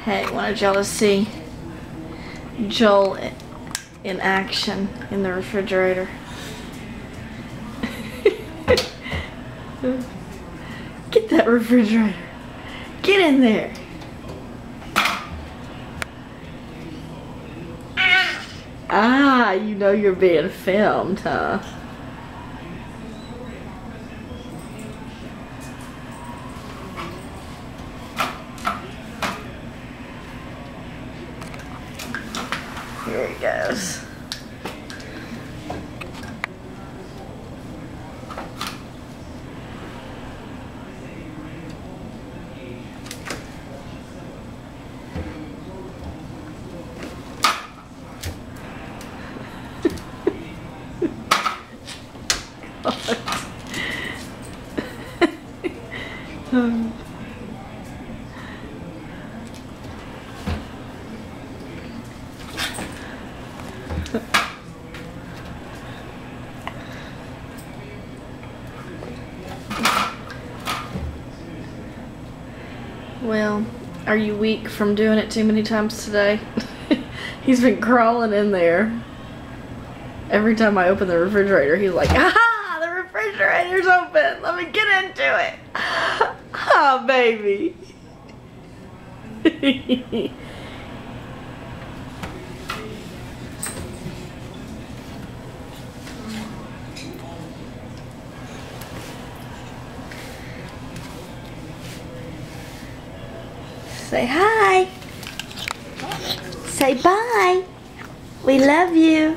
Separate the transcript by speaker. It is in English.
Speaker 1: Hey, wanted y'all to see Joel in action in the refrigerator. Get that refrigerator. Get in there. Ah, you know you're being filmed, huh? Here he goes. Well, are you weak from doing it too many times today? He's been crawling in there. Every time I open the refrigerator, he's like, aha, the refrigerator's open. Let me get into it. Ah, baby. Say hi. Say bye. We love you.